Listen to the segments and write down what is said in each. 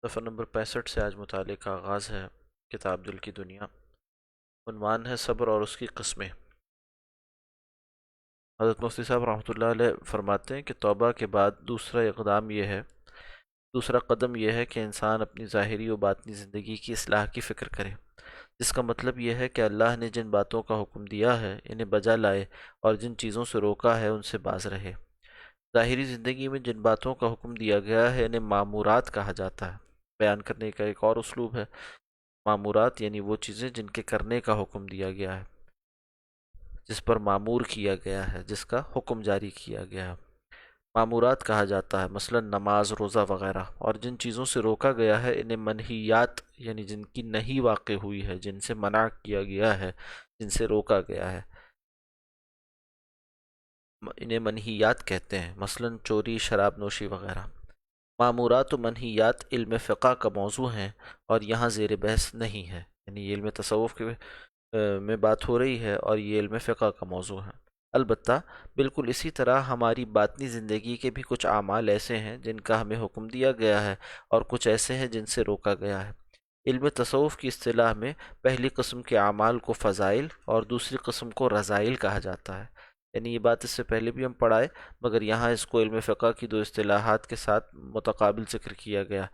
صفحہ نمبر 65 سے آج مطالعے کا آغاز ہے۔ کتاب دل کی دنیا، عنوان ہے صبر اور اس کی قسمیں۔ حضرت مفتی صاحب رحمۃ اللہ علیہ فرماتے ہیں کہ توبہ کے بعد دوسرا قدم یہ ہے کہ انسان اپنی ظاہری و باطنی زندگی کی اصلاح کی فکر کرے، جس کا مطلب یہ ہے کہ اللہ نے جن باتوں کا حکم دیا ہے انہیں بجا لائے اور جن چیزوں سے روکا ہے ان سے باز رہے۔ ظاہری زندگی میں جن باتوں کا حکم دیا گیا ہے انہیں معمورات کہا جاتا ہے۔ بیان کرنے کا ایک اور اسلوب ہے۔ معمورات یعنی وہ چیزیں جن کے کرنے کا حکم دیا گیا ہے، جس پر معمور کیا گیا ہے، جس کا حکم جاری کیا گیا ہے، معمورات کہا جاتا ہے، مثلا نماز، روزہ وغیرہ۔ اور جن چیزوں سے روکا گیا ہے انہیں منہیات یعنی جن کی نہیں واقع ہوئی ہے، جن سے منع کیا گیا ہے، جن سے روکا گیا ہے، انہیں منہیات کہتے ہیں، مثلا چوری، شراب نوشی وغیرہ۔ معمورات و منہیات علم فقہ کا موضوع ہیں اور یہاں زیر بحث نہیں ہے، یعنی یہ علم تصوف کے میں بات ہو رہی ہے اور یہ علم فقہ کا موضوع ہے۔ البتہ بالکل اسی طرح ہماری باطنی زندگی کے بھی کچھ اعمال ایسے ہیں جن کا ہمیں حکم دیا گیا ہے اور کچھ ایسے ہیں جن سے روکا گیا ہے۔ علم تصوف کی اصطلاح میں پہلی قسم کے اعمال کو فضائل اور دوسری قسم کو رذائل کہا جاتا ہے۔ یعنی یہ بات اس سے پہلے بھی ہم پڑھائے، مگر یہاں اس کو علم فقہ کی دو اصطلاحات کے ساتھ متقابل ذکر کیا گیا۔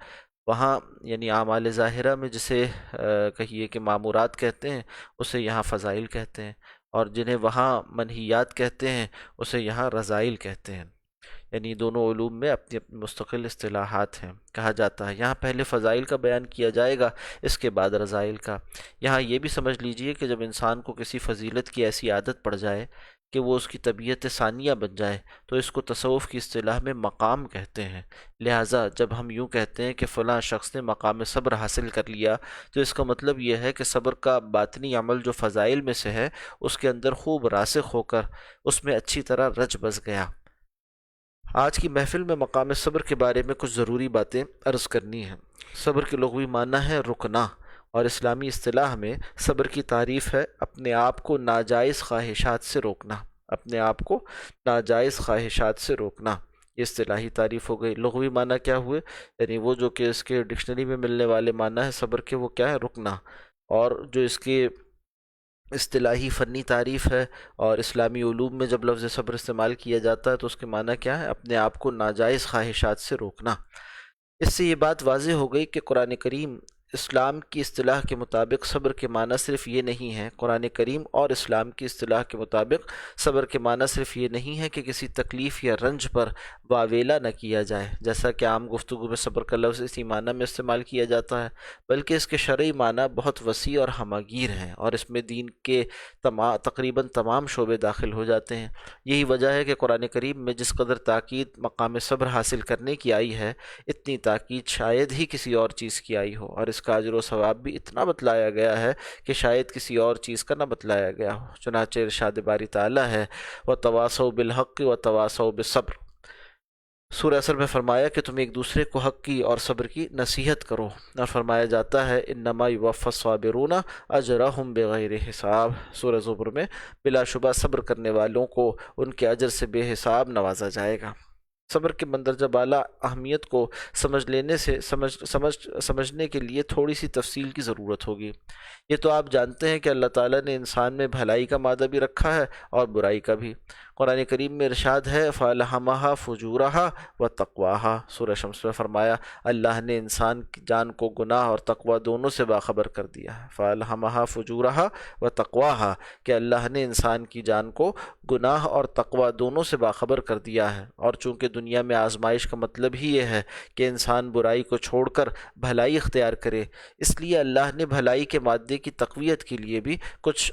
وہاں یعنی اعمال ظاہرہ میں جسے کہیے کہ معمورات کہتے ہیں، اسے یہاں فضائل کہتے ہیں، اور جنہیں وہاں منہیات کہتے ہیں اسے یہاں رذائل کہتے ہیں۔ یعنی دونوں علوم میں اپنی اپنی مستقل اصطلاحات ہیں۔ کہا جاتا ہے یہاں پہلے فضائل کا بیان کیا جائے گا، اس کے بعد رذائل کا۔ یہاں یہ بھی سمجھ لیجئے کہ جب انسان کو کسی فضیلت کی ایسی عادت پڑ جائے کہ وہ اس کی طبیعت ثانیہ بن جائے تو اس کو تصوف کی اصطلاح میں مقام کہتے ہیں۔ لہٰذا جب ہم یوں کہتے ہیں کہ فلاں شخص نے مقام صبر حاصل کر لیا تو اس کا مطلب یہ ہے کہ صبر کا باطنی عمل جو فضائل میں سے ہے اس کے اندر خوب راسخ ہو کر اس میں اچھی طرح رچ بس گیا۔ آج کی محفل میں مقام صبر کے بارے میں کچھ ضروری باتیں عرض کرنی ہیں۔ صبر کے لغوی معنی ہے رکنا، اور اسلامی اصطلاح میں صبر کی تعریف ہے اپنے آپ کو ناجائز خواہشات سے روکنا۔ اپنے آپ کو ناجائز خواہشات سے روکنا، یہ اصطلاحی تعریف ہو گئی۔ لغوی معنی کیا ہوئے؟ یعنی وہ جو کہ اس کے ڈکشنری میں ملنے والے معنی ہے صبر کے، وہ کیا ہے؟ رکنا۔ اور جو اس کے اصطلاحی فنی تعریف ہے اور اسلامی علوم میں جب لفظ صبر استعمال کیا جاتا ہے تو اس کے معنی کیا ہے؟ اپنے آپ کو ناجائز خواہشات سے روکنا۔ اس سے یہ بات واضح ہو گئی کہ قرآن کریم اسلام کی اصطلاح کے مطابق صبر کے معنی صرف یہ نہیں ہے، قرآن کریم اور اسلام کی اصطلاح کے مطابق صبر کے معنی صرف یہ نہیں ہے کہ کسی تکلیف یا رنج پر واویلا نہ کیا جائے، جیسا کہ عام گفتگو میں صبر کا لفظ اسی معنی میں استعمال کیا جاتا ہے، بلکہ اس کے شرعی معنی بہت وسیع اور ہمہ گیر ہیں اور اس میں دین کے تقریباً تمام شعبے داخل ہو جاتے ہیں۔ یہی وجہ ہے کہ قرآن کریم میں جس قدر تاکید مقام صبر حاصل کرنے کی آئی ہے، اتنی تاکید شاید ہی کسی اور چیز کی آئی ہو، اور اس کا اجر و ثواب بھی اتنا بتلایا گیا ہے کہ شاید کسی اور چیز کا نہ بتلایا گیا ہو۔ چنانچہ ارشاد باری تعالیٰ ہے وَتَوَاصَوْا بِالْحَقِّ وَتَوَاصَوْا بِالصَّبْرِ۔ سورہ اثر میں فرمایا کہ تم ایک دوسرے کو حق کی اور صبر کی نصیحت کرو، اور فرمایا جاتا ہے انما یوفی الصابرون اجرہم بغیر حساب۔ سورہ زمر میں بلا شبہ صبر کرنے والوں کو ان کے اجر سے بے حساب نوازا جائے گا۔ صبر کے مندرجہ بالا اہمیت کو سمجھنے کے لیے تھوڑی سی تفصیل کی ضرورت ہوگی۔ یہ تو آپ جانتے ہیں کہ اللہ تعالیٰ نے انسان میں بھلائی کا مادہ بھی رکھا ہے اور برائی کا بھی۔ قرآن کریم میں ارشاد ہے فَأَلْهَمَهَا فُجُورَهَا وَتَقْوَاهَا۔ سورہ شمس میں فرمایا اللہ نے انسان کی جان کو گناہ اور تقوی دونوں سے باخبر کر دیا ہے۔ فَأَلْهَمَهَا فُجُورَهَا وَتَقْوَاهَا کہ اللہ نے انسان کی جان کو گناہ اور تقوی دونوں سے باخبر کر دیا ہے، اور چونکہ دنیا میں آزمائش کا مطلب ہی یہ ہے کہ انسان برائی کو چھوڑ کر بھلائی اختیار کرے، اس لیے اللہ نے بھلائی کے مادے کی تقویت کے لیے بھی کچھ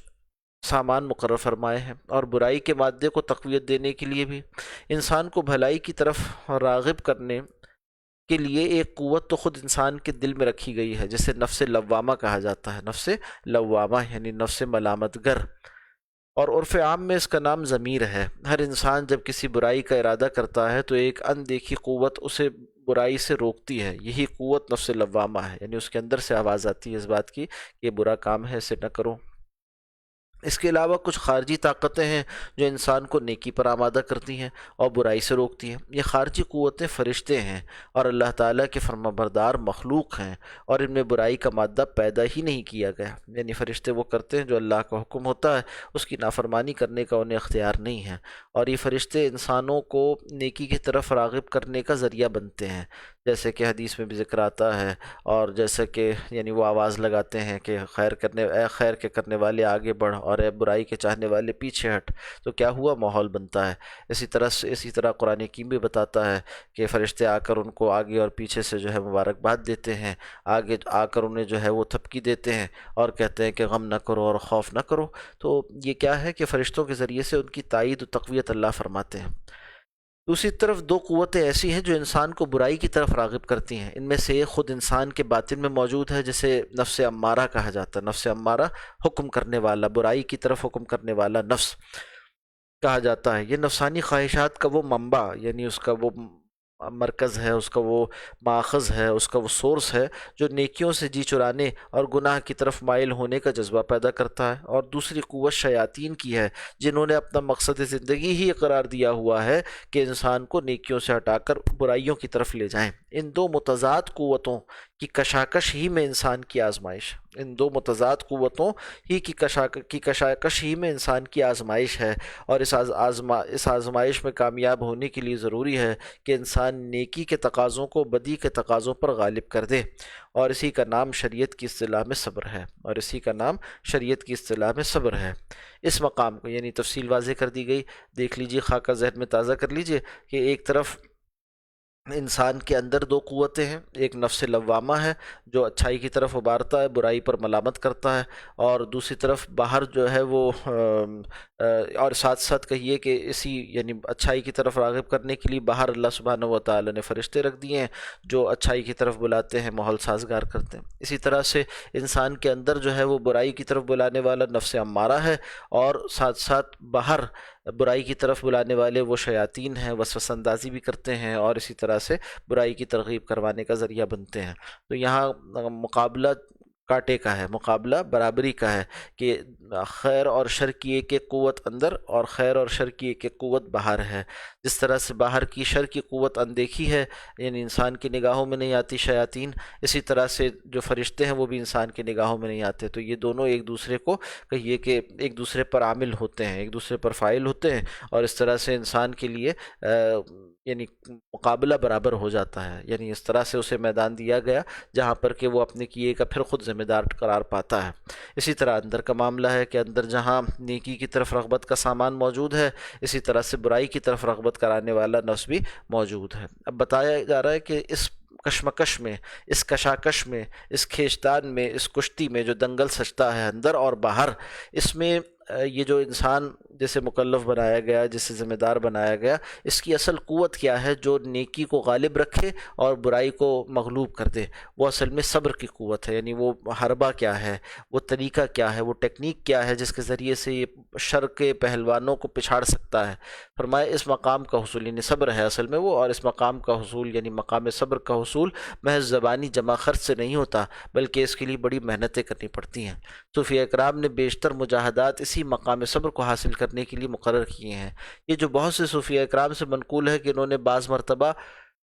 سامان مقرر فرمائے ہیں، اور برائی کے مادے کو تقویت دینے کے لیے بھی۔ انسان کو بھلائی کی طرف راغب کرنے کے لیے ایک قوت تو خود انسان کے دل میں رکھی گئی ہے، جسے نفس لوامہ کہا جاتا ہے۔ نفس لوامہ یعنی نفس ملامت گر، اور عرف عام میں اس کا نام ضمیر ہے۔ ہر انسان جب کسی برائی کا ارادہ کرتا ہے تو ایک اندیکھی قوت اسے برائی سے روکتی ہے، یہی قوت نفس لوامہ ہے، یعنی اس کے اندر سے آواز آتی ہے اس بات کی کہ یہ برا کام ہے، اسے نہ کرو۔ اس کے علاوہ کچھ خارجی طاقتیں ہیں جو انسان کو نیکی پر آمادہ کرتی ہیں اور برائی سے روکتی ہیں۔ یہ خارجی قوتیں فرشتے ہیں اور اللہ تعالیٰ کے فرمانبردار مخلوق ہیں، اور ان میں برائی کا مادہ پیدا ہی نہیں کیا گیا، یعنی فرشتے وہ کرتے ہیں جو اللہ کا حکم ہوتا ہے، اس کی نافرمانی کرنے کا انہیں اختیار نہیں ہے، اور یہ فرشتے انسانوں کو نیکی کی طرف راغب کرنے کا ذریعہ بنتے ہیں، جیسے کہ حدیث میں بھی ذکر آتا ہے، اور جیسے کہ یعنی وہ آواز لگاتے ہیں کہ اے خیر کے کرنے والے آگے بڑھ، اور اے برائی کے چاہنے والے پیچھے ہٹ، تو کیا ہوا، ماحول بنتا ہے۔ اسی طرح قرآن حکیم بھی بتاتا ہے کہ فرشتے آ کر ان کو آگے اور پیچھے سے جو ہے مبارکباد دیتے ہیں، آگے آ کر انہیں جو ہے وہ تھپکی دیتے ہیں اور کہتے ہیں کہ غم نہ کرو اور خوف نہ کرو۔ تو یہ کیا ہے کہ فرشتوں کے ذریعے سے ان کی تائید و تقویت اللہ فرماتے ہیں۔ دوسری طرف دو قوتیں ایسی ہیں جو انسان کو برائی کی طرف راغب کرتی ہیں، ان میں سے ایک خود انسان کے باطن میں موجود ہے، جسے نفس امارہ کہا جاتا ہے۔ نفس امارہ حکم کرنے والا، برائی کی طرف حکم کرنے والا نفس کہا جاتا ہے۔ یہ نفسانی خواہشات کا وہ منبع، یعنی اس کا وہ مرکز ہے، اس کا وہ ماخذ ہے، اس کا وہ سورس ہے جو نیکیوں سے جی چرانے اور گناہ کی طرف مائل ہونے کا جذبہ پیدا کرتا ہے۔ اور دوسری قوت شیاطین کی ہے، جنہوں نے اپنا مقصد زندگی ہی قرار دیا ہوا ہے کہ انسان کو نیکیوں سے ہٹا کر برائیوں کی طرف لے جائیں۔ ان دو متضاد قوتوں کی کشاکش ہی میں انسان کی آزمائش، ان دو متضاد قوتوں ہی کی کشاکش ہی میں انسان کی آزمائش ہے، اور اس آزمائش میں کامیاب ہونے کے لیے ضروری ہے کہ انسان نیکی کے تقاضوں کو بدی کے تقاضوں پر غالب کر دے، اور اسی کا نام شریعت کی اصطلاح میں صبر ہے، اور اسی کا نام شریعت کی اصطلاح میں صبر ہے۔ اس مقام کو یعنی تفصیل واضح کر دی گئی، دیکھ لیجئے، خاکہ ذہن میں تازہ کر لیجئے کہ ایک طرف انسان کے اندر دو قوتیں ہیں، ایک نفس لوامہ ہے جو اچھائی کی طرف ابھارتا ہے، برائی پر ملامت کرتا ہے، اور دوسری طرف باہر جو ہے وہ اور ساتھ ساتھ کہیے کہ اسی یعنی اچھائی کی طرف راغب کرنے کے لیے باہر اللہ سبحانہ و تعالی نے فرشتے رکھ دیے ہیں جو اچھائی کی طرف بلاتے ہیں، ماحول سازگار کرتے ہیں۔ اسی طرح سے انسان کے اندر جو ہے وہ برائی کی طرف بلانے والا نفس امارہ ہے، اور ساتھ ساتھ باہر برائی کی طرف بلانے والے وہ شیاطین ہیں، وسوسہ اندازی بھی کرتے ہیں اور اسی طرح سے برائی کی ترغیب کروانے کا ذریعہ بنتے ہیں۔ تو یہاں مقابلہ کاٹے کا ہے، مقابلہ برابری کا ہے کہ خیر اور شر کی ایک ایک قوت اندر اور خیر اور شر کی ایک ایک قوت باہر ہے۔ جس طرح سے باہر کی شر کی قوت اندیکھی ہے، یعنی انسان کی نگاہوں میں نہیں آتی شیاطین، اسی طرح سے جو فرشتے ہیں وہ بھی انسان کی نگاہوں میں نہیں آتے۔ تو یہ دونوں ایک دوسرے کو کہیے کہ ایک دوسرے پر عامل ہوتے ہیں، ایک دوسرے پر فاعل ہوتے ہیں، اور اس طرح سے انسان کے لیے یعنی مقابلہ برابر ہو جاتا ہے، یعنی اس طرح سے اسے میدان دیا گیا جہاں پر کہ وہ اپنے کیے کا پھر خود ذمہ دار قرار پاتا ہے۔ اسی طرح اندر کا معاملہ ہے کہ اندر جہاں نیکی کی طرف رغبت کا سامان موجود ہے، اسی طرح سے برائی کی طرف رغبت کرانے والا نفس بھی موجود ہے۔ اب بتایا جا رہا ہے کہ اس کشمکش میں، اس کشاکش میں، اس کھینچتان میں، اس کشتی میں جو دنگل سجتا ہے اندر اور باہر، اس میں یہ جو انسان جسے مکلف بنایا گیا، جسے ذمہ دار بنایا گیا، اس کی اصل قوت کیا ہے جو نیکی کو غالب رکھے اور برائی کو مغلوب کر دے؟ وہ اصل میں صبر کی قوت ہے، یعنی وہ حربہ کیا ہے، وہ طریقہ کیا ہے، وہ ٹیکنیک کیا ہے جس کے ذریعے سے یہ شر کے پہلوانوں کو پچھاڑ سکتا ہے۔ فرمایا اس مقام کا حصول، یعنی صبر ہے اصل میں وہ، اور اس مقام کا حصول یعنی مقام صبر کا حصول محض زبانی جمع خرچ سے نہیں ہوتا، بلکہ اس کے لیے بڑی محنتیں کرنی پڑتی ہیں۔ صوفیہ اکرام نے بیشتر مجاہدات اسی مقام صبر کو حاصل کرنے کے لیے مقرر کیے ہیں۔ یہ جو بہت سے صوفیہ اکرام سے منقول ہے کہ انہوں نے بعض مرتبہ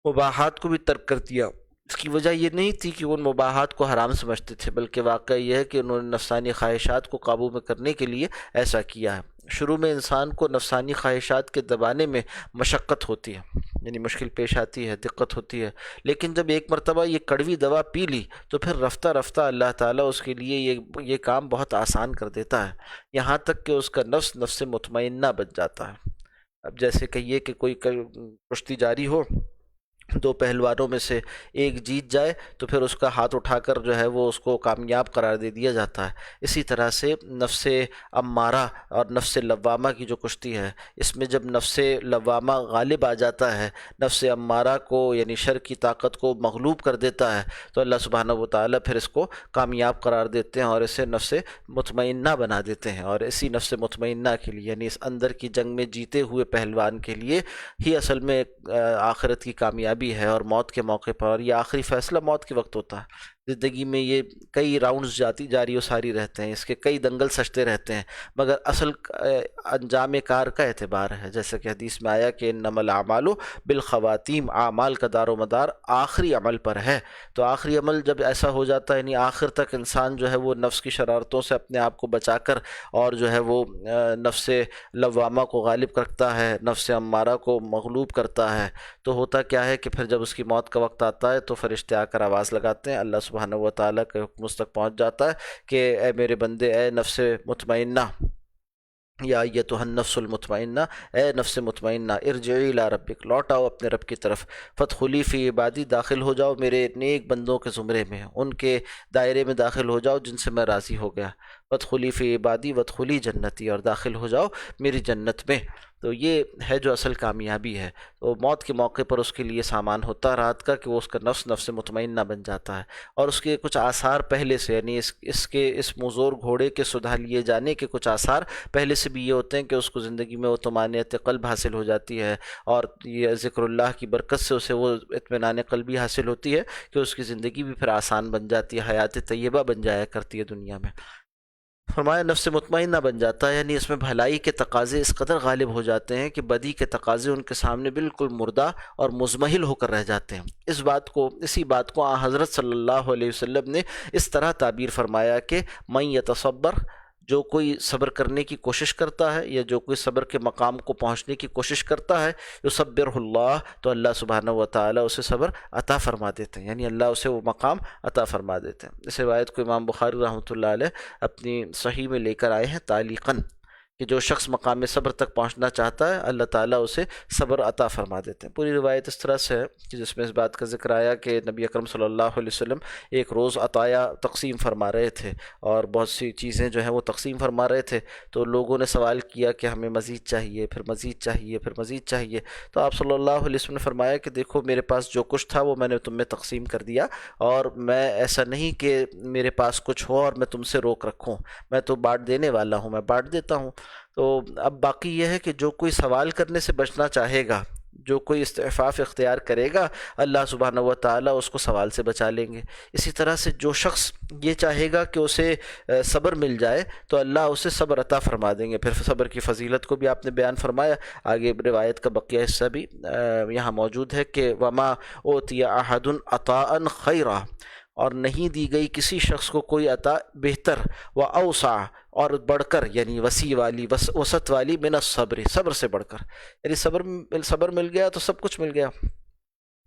مباحات کو بھی ترک کر دیا، اس کی وجہ یہ نہیں تھی کہ وہ ان مباحات کو حرام سمجھتے تھے، بلکہ واقعہ یہ ہے کہ انہوں نے نفسانی خواہشات کو قابو میں کرنے کے لیے ایسا کیا ہے۔ شروع میں انسان کو نفسانی خواہشات کے دبانے میں مشقت ہوتی ہے، یعنی مشکل پیش آتی ہے، دقت ہوتی ہے، لیکن جب ایک مرتبہ یہ کڑوی دوا پی لی تو پھر رفتہ رفتہ اللہ تعالیٰ اس کے لیے یہ کام بہت آسان کر دیتا ہے، یہاں تک کہ اس کا نفس مطمئنہ بن جاتا ہے۔ اب جیسے کہیے کہ کوئی کشتی جاری ہو، دو پہلوانوں میں سے ایک جیت جائے تو پھر اس کا ہاتھ اٹھا کر جو ہے وہ اس کو کامیاب قرار دے دیا جاتا ہے۔ اسی طرح سے نفس امارہ اور نفس لوامہ کی جو کشتی ہے، اس میں جب نفس لوامہ غالب آ جاتا ہے، نفس امارہ کو یعنی شر کی طاقت کو مغلوب کر دیتا ہے، تو اللہ سبحانہ و تعالیٰ پھر اس کو کامیاب قرار دیتے ہیں اور اسے نفس مطمئنہ بنا دیتے ہیں، اور اسی نفس مطمئنہ کے لیے یعنی اس اندر کی جنگ میں جیتے ہوئے پہلوان کے لیے ہی اصل میں آخرت کی کامیابی ہے، اور موت کے موقع پر، اور یہ آخری فیصلہ موت کے وقت ہوتا ہے، زندگی میں یہ کئی راؤنڈز جاری و ساری رہتے ہیں، اس کے کئی دنگل سجتے رہتے ہیں، مگر اصل انجام کار کا اعتبار ہے، جیسا کہ حدیث میں آیا کہ انما الاعمال بالخواتیم، اعمال کا دار و مدار آخری عمل پر ہے۔ تو آخری عمل جب ایسا ہو جاتا ہے، یعنی آخر تک انسان جو ہے وہ نفس کی شرارتوں سے اپنے آپ کو بچا کر، اور جو ہے وہ نفس لوامہ کو غالب کرتا ہے، نفس امارہ کو مغلوب کرتا ہے، تو ہوتا کیا ہے کہ پھر جب اس کی موت کا وقت آتا ہے تو فرشتے آ کر آواز لگاتے ہیں، اللہ سبحانہ و تعالیٰ کے حکم اس تک پہنچ جاتا ہے کہ اے میرے بندے، اے نفس مطمئنہ، یا ایتھا النفس المطمئنہ، اے نفس مطمئنہ، ارجعی الی ربک، لوٹ آؤ اپنے رب کی طرف، فادخلی فی عبادی، داخل ہو جاؤ میرے نیک بندوں کے زمرے میں، ان کے دائرے میں داخل ہو جاؤ جن سے میں راضی ہو گیا، فادخلی فی عبادی وادخلی جنتی، اور داخل ہو جاؤ میری جنت میں۔ تو یہ ہے جو اصل کامیابی ہے۔ تو موت کے موقع پر اس کے لیے سامان ہوتا رات کا کہ وہ اس کا نفس مطمئنہ بن جاتا ہے، اور اس کے کچھ آثار پہلے سے، یعنی اس موزور گھوڑے کے سدھا لیے جانے کے کچھ آثار پہلے سے بھی یہ ہوتے ہیں کہ اس کو زندگی میں وہ طمانینت قلب حاصل ہو جاتی ہے، اور یہ ذکر اللہ کی برکت سے اسے وہ اطمینان قلبی حاصل ہوتی ہے کہ اس کی زندگی بھی پھر آسان بن جاتی ہے، حیات طیبہ بن جایا کرتی ہے دنیا میں۔ فرمایا نفس مطمئنہ بن جاتا ہے، یعنی اس میں بھلائی کے تقاضے اس قدر غالب ہو جاتے ہیں کہ بدی کے تقاضے ان کے سامنے بالکل مردہ اور مزمحل ہو کر رہ جاتے ہیں۔ اسی بات کو حضرت صلی اللہ علیہ وسلم نے اس طرح تعبیر فرمایا کہ من یتصبر، جو کوئی صبر کرنے کی کوشش کرتا ہے، یا جو کوئی صبر کے مقام کو پہنچنے کی کوشش کرتا ہے، یصبرہ اللہ، تو اللہ سبحانہ و تعالیٰ اسے صبر عطا فرما دیتے ہیں، یعنی اللہ اسے وہ مقام عطا فرما دیتے ہیں۔ اس روایت کو امام بخاری رحمۃ اللہ علیہ اپنی صحیح میں لے کر آئے ہیں تعلیقاً، کہ جو شخص مقام صبر تک پہنچنا چاہتا ہے اللہ تعالیٰ اسے صبر عطا فرما دیتے ہیں۔ پوری روایت اس طرح سے ہے کہ جس میں اس بات کا ذکر آیا کہ نبی اکرم صلی اللہ علیہ وسلم ایک روز عطایا تقسیم فرما رہے تھے، اور بہت سی چیزیں جو ہیں وہ تقسیم فرما رہے تھے، تو لوگوں نے سوال کیا کہ ہمیں مزید چاہیے، پھر مزید چاہیے، پھر مزید چاہیے، تو آپ صلی اللہ علیہ وسلم نے فرمایا کہ دیکھو میرے پاس جو کچھ تھا وہ میں نے تم میں تقسیم کر دیا، اور میں ایسا نہیں کہ میرے پاس کچھ ہو اور میں تم سے روک رکھوں، میں تو بانٹ دینے والا ہوں، میں بانٹ دیتا ہوں۔ تو اب باقی یہ ہے کہ جو کوئی سوال کرنے سے بچنا چاہے گا، جو کوئی استعفاف اختیار کرے گا، اللہ سبحانہ و تعالیٰ اس کو سوال سے بچا لیں گے۔ اسی طرح سے جو شخص یہ چاہے گا کہ اسے صبر مل جائے تو اللہ اسے صبر عطا فرما دیں گے۔ پھر صبر کی فضیلت کو بھی آپ نے بیان فرمایا، آگے روایت کا بقیہ حصہ بھی یہاں موجود ہے کہ وما اوتی احد عطاء خیرا، اور نہیں دی گئی کسی شخص کو کوئی عطا بہتر، و اوسع، اور بڑھ کر، یعنی وسیع والی، وسعت والی، من الصبر، صبر سے بڑھ کر، یعنی صبر مل گیا تو سب کچھ مل گیا۔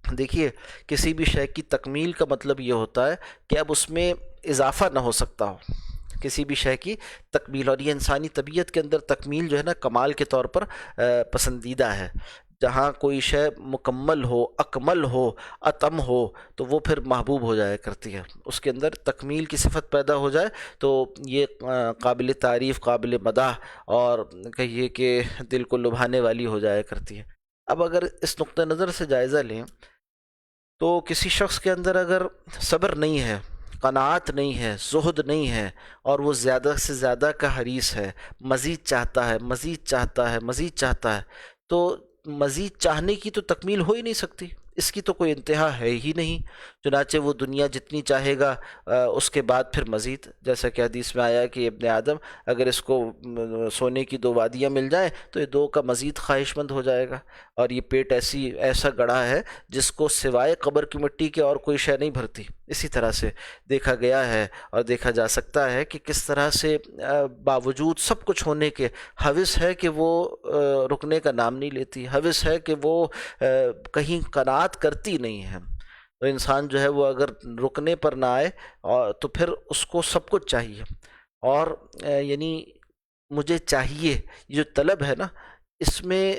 دیکھیے کسی بھی شے کی تکمیل کا مطلب یہ ہوتا ہے کہ اب اس میں اضافہ نہ ہو سکتا ہو، کسی بھی شے کی تکمیل، اور یہ انسانی طبیعت کے اندر تکمیل جو ہے نا کمال کے طور پر پسندیدہ ہے۔ جہاں کوئی شے مکمل ہو، اکمل ہو، اتم ہو، تو وہ پھر محبوب ہو جایا کرتی ہے، اس کے اندر تکمیل کی صفت پیدا ہو جائے تو یہ قابل تعریف، قابل مدح، اور کہیے کہ دل کو لبھانے والی ہو جایا کرتی ہے۔ اب اگر اس نقطہ نظر سے جائزہ لیں تو کسی شخص کے اندر اگر صبر نہیں ہے، قناعت نہیں ہے، زہد نہیں ہے، اور وہ زیادہ سے زیادہ کا حریص ہے، مزید چاہتا ہے، مزید چاہتا ہے، مزید چاہتا ہے، تو مزید چاہنے کی تو تکمیل ہو ہی نہیں سکتی، اس کی تو کوئی انتہا ہے ہی نہیں۔ چنانچہ وہ دنیا جتنی چاہے گا اس کے بعد پھر مزید، جیسا کہ حدیث میں آیا کہ ابن آدم اگر اس کو سونے کی 2 وادیاں مل جائیں تو یہ 2 کا مزید خواہش مند ہو جائے گا، اور یہ پیٹ ایسا گڑھا ہے جس کو سوائے قبر کی مٹی کے اور کوئی شے نہیں بھرتی۔ اسی طرح سے دیکھا گیا ہے اور دیکھا جا سکتا ہے کہ کس طرح سے باوجود سب کچھ ہونے کے ہوس ہے کہ وہ رکنے کا نام نہیں لیتی، ہوس ہے کہ وہ کہیں قناعت کرتی نہیں ہے۔ تو انسان جو ہے وہ اگر رکنے پر نہ آئے تو پھر اس کو سب کچھ چاہیے، اور یعنی مجھے چاہیے، یہ جو طلب ہے نا، اس میں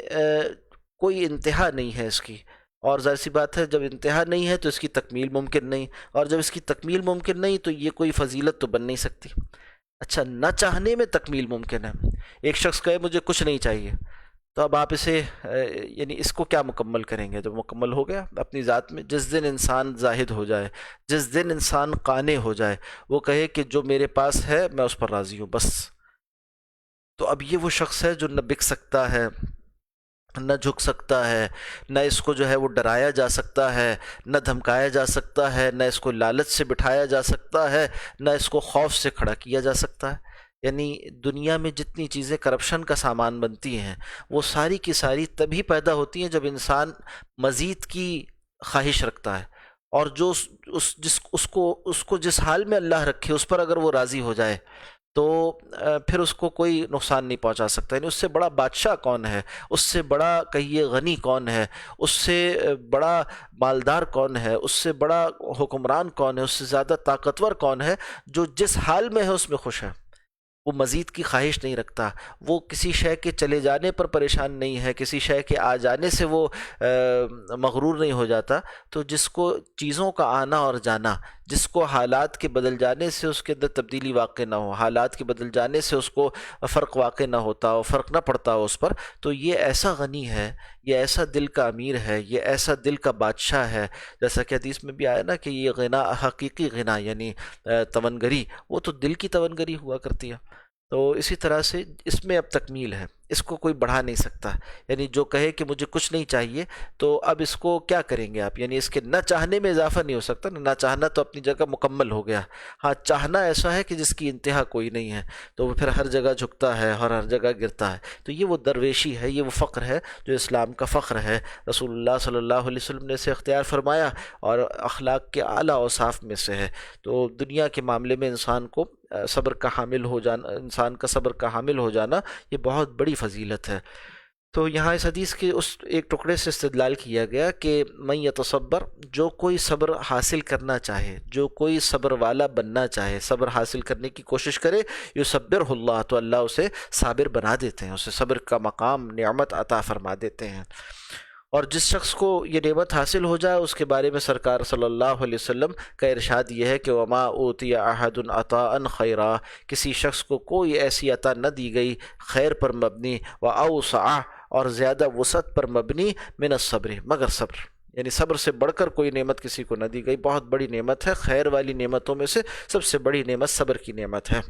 کوئی انتہا نہیں ہے اس کی، اور ظاہر سی بات ہے جب انتہا نہیں ہے تو اس کی تکمیل ممکن نہیں، اور جب اس کی تکمیل ممکن نہیں تو یہ کوئی فضیلت تو بن نہیں سکتی۔ اچھا، نہ چاہنے میں تکمیل ممکن ہے، ایک شخص کہے مجھے کچھ نہیں چاہیے، تو اب آپ اسے یعنی اس کو کیا مکمل کریں گے؟ جب مکمل ہو گیا اپنی ذات میں، جس دن انسان زاہد ہو جائے، جس دن انسان قانع ہو جائے، وہ کہے کہ جو میرے پاس ہے میں اس پر راضی ہوں بس، تو اب یہ وہ شخص ہے جو نہ بک سکتا ہے، نہ جھک سکتا ہے، نہ اس کو جو ہے وہ ڈرایا جا سکتا ہے، نہ دھمکایا جا سکتا ہے، نہ اس کو لالچ سے بٹھایا جا سکتا ہے، نہ اس کو خوف سے کھڑا کیا جا سکتا ہے۔ یعنی دنیا میں جتنی چیزیں کرپشن کا سامان بنتی ہیں وہ ساری کی ساری تبھی پیدا ہوتی ہیں جب انسان مزید کی خواہش رکھتا ہے، اور جو اس کو جس حال میں اللہ رکھے اس پر اگر وہ راضی ہو جائے تو پھر اس کو کوئی نقصان نہیں پہنچا سکتا۔ یعنی اس سے بڑا بادشاہ کون ہے، اس سے بڑا کہیے غنی کون ہے، اس سے بڑا مالدار کون ہے، اس سے بڑا حکمران کون ہے، اس سے زیادہ طاقتور کون ہے، جو جس حال میں ہے اس میں خوش ہے، وہ مزید کی خواہش نہیں رکھتا، وہ کسی شے کے چلے جانے پر پریشان نہیں ہے، کسی شے کے آ جانے سے وہ مغرور نہیں ہو جاتا۔ تو جس کو چیزوں کا آنا اور جانا، جس کو حالات کے بدل جانے سے اس کے اندر تبدیلی واقع نہ ہو، حالات کے بدل جانے سے اس کو فرق واقع نہ ہوتا ہو، فرق نہ پڑتا ہو اس پر، تو یہ ایسا غنی ہے، یہ ایسا دل کا امیر ہے، یہ ایسا دل کا بادشاہ ہے۔ جیسا کہ حدیث میں بھی آیا نا کہ یہ غنا حقیقی غنا، یعنی تونگری، وہ تو دل کی تونگری ہوا کرتی ہے۔ تو اسی طرح سے اس میں اب تکمیل ہے، اس کو کوئی بڑھا نہیں سکتا۔ یعنی جو کہے کہ مجھے کچھ نہیں چاہیے، تو اب اس کو کیا کریں گے آپ؟ یعنی اس کے نہ چاہنے میں اضافہ نہیں ہو سکتا، نہ چاہنا تو اپنی جگہ مکمل ہو گیا، ہاں چاہنا ایسا ہے کہ جس کی انتہا کوئی نہیں ہے، تو وہ پھر ہر جگہ جھکتا ہے اور ہر جگہ گرتا ہے۔ تو یہ وہ درویشی ہے، یہ وہ فقر ہے جو اسلام کا فقر ہے۔ رسول اللہ صلی اللہ علیہ وسلم نے اسے اختیار فرمایا اور اخلاق کے اعلیٰ اوصاف میں سے ہے۔ تو دنیا کے معاملے میں انسان کو صبر کا حامل ہو جانا، انسان کا صبر کا حامل ہو جانا، یہ بہت بڑی فضیلت ہے۔ تو یہاں اس حدیث کے اس ایک ٹکڑے سے استدلال کیا گیا کہ من یتصبر، جو کوئی صبر حاصل کرنا چاہے، جو کوئی صبر والا بننا چاہے، صبر حاصل کرنے کی کوشش کرے، یصبرہ اللہ، تو اللہ اسے صابر بنا دیتے ہیں، اسے صبر کا مقام نعمت عطا فرما دیتے ہیں۔ اور جس شخص کو یہ نعمت حاصل ہو جائے اس کے بارے میں سرکار صلی اللہ علیہ وسلم کا ارشاد یہ ہے کہ وما اوتی احد عطاء خیرا، کسی شخص کو کوئی ایسی عطا نہ دی گئی خیر پر مبنی، واوسع، اور زیادہ وسعت پر مبنی، من الصبر، مگر صبر۔ یعنی صبر سے بڑھ کر کوئی نعمت کسی کو نہ دی گئی، بہت بڑی نعمت ہے، خیر والی نعمتوں میں سے سب سے بڑی نعمت صبر کی نعمت ہے۔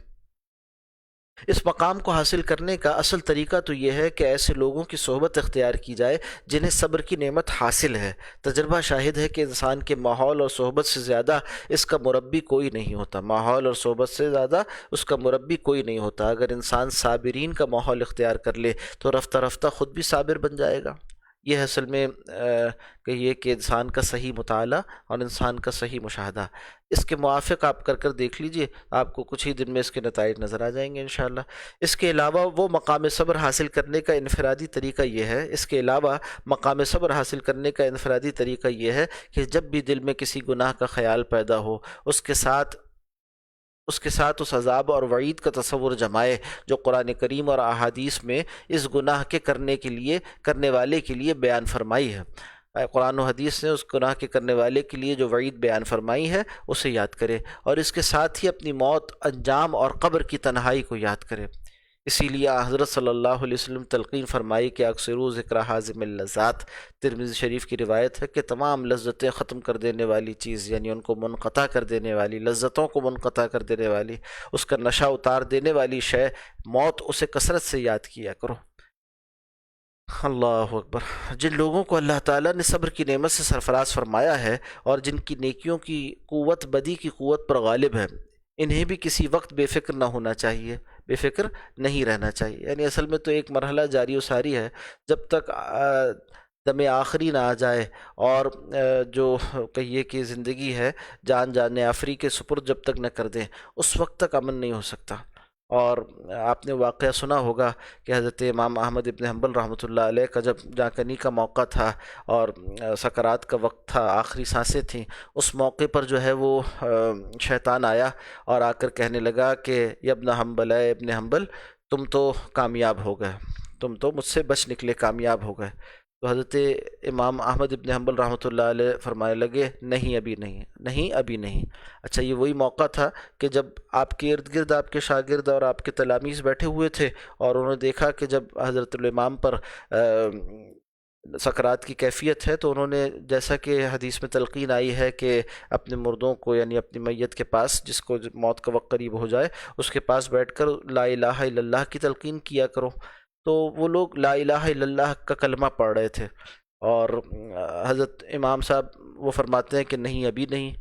اس مقام کو حاصل کرنے کا اصل طریقہ تو یہ ہے کہ ایسے لوگوں کی صحبت اختیار کی جائے جنہیں صبر کی نعمت حاصل ہے۔ تجربہ شاہد ہے کہ انسان کے ماحول اور صحبت سے زیادہ اس کا مربی کوئی نہیں ہوتا، ماحول اور صحبت سے زیادہ اس کا مربی کوئی نہیں ہوتا۔ اگر انسان صابرین کا ماحول اختیار کر لے تو رفتہ رفتہ خود بھی صابر بن جائے گا۔ یہ اصل میں کہیے کہ انسان کا صحیح مطالعہ اور انسان کا صحیح مشاہدہ، اس کے موافق آپ کر دیکھ لیجئے، آپ کو کچھ ہی دن میں اس کے نتائج نظر آ جائیں گے انشاءاللہ۔ اس کے علاوہ وہ مقام صبر حاصل کرنے کا انفرادی طریقہ یہ ہے، اس کے علاوہ مقام صبر حاصل کرنے کا انفرادی طریقہ یہ ہے کہ جب بھی دل میں کسی گناہ کا خیال پیدا ہو، اس کے ساتھ اس عذاب اور وعید کا تصور جمائے جو قرآن کریم اور احادیث میں اس گناہ کے کرنے والے کے لیے بیان فرمائی ہے۔ قرآن و حدیث نے اس گناہ کے کرنے والے کے لیے جو وعید بیان فرمائی ہے اسے یاد کرے، اور اس کے ساتھ ہی اپنی موت، انجام اور قبر کی تنہائی کو یاد کرے۔ اسی لیے حضرت صلی اللہ علیہ وسلم تلقین فرمائی کہ اکثروا ذکر حازم اللذات، ترمذی شریف کی روایت ہے کہ تمام لذتیں ختم کر دینے والی چیز، یعنی ان کو منقطع کر دینے والی، لذتوں کو منقطع کر دینے والی، اس کا نشہ اتار دینے والی شے موت، اسے کثرت سے یاد کیا کرو۔ اللہ اکبر۔ جن لوگوں کو اللہ تعالیٰ نے صبر کی نعمت سے سرفراز فرمایا ہے اور جن کی نیکیوں کی قوت بدی کی قوت پر غالب ہے، انہیں بھی کسی وقت بے فکر نہ ہونا چاہیے، بے فکر نہیں رہنا چاہیے۔ یعنی اصل میں تو ایک مرحلہ جاری و ساری ہے، جب تک دم آخری نہ آ جائے، اور جو کہیے کہ زندگی ہے جان آفری کے سپرد جب تک نہ کر دیں، اس وقت تک امن نہیں ہو سکتا۔ اور آپ نے واقعہ سنا ہوگا کہ حضرت امام احمد ابن حنبل رحمۃ اللہ علیہ کا جب جاں کنی کا موقع تھا اور سکرات کا وقت تھا، آخری سانسیں تھیں، اس موقع پر جو ہے وہ شیطان آیا اور آ کر کہنے لگا کہ یا ابن حنبل، اے ابن حنبل، تم تو کامیاب ہو گئے، تم تو مجھ سے بچ نکلے، کامیاب ہو گئے۔ تو حضرت امام احمد ابن حنبل رحمۃ اللہ علیہ فرمانے لگے نہیں ابھی نہیں، نہیں ابھی نہیں۔ اچھا، یہ وہی موقع تھا کہ جب آپ کے ارد گرد آپ کے شاگرد اور آپ کے تلامیذ بیٹھے ہوئے تھے، اور انہوں نے دیکھا کہ جب حضرت الامام پر سکرات کی کیفیت ہے، تو انہوں نے، جیسا کہ حدیث میں تلقین آئی ہے کہ اپنے مردوں کو، یعنی اپنی میت کے پاس، جس کو موت کا وقت قریب ہو جائے، اس کے پاس بیٹھ کر لا الہ الا اللہ کی تلقین کیا کرو۔ تو وہ لوگ لا الہ الا اللہ کا کلمہ پڑھ رہے تھے، اور حضرت امام صاحب وہ فرماتے ہیں کہ نہیں ابھی نہیں۔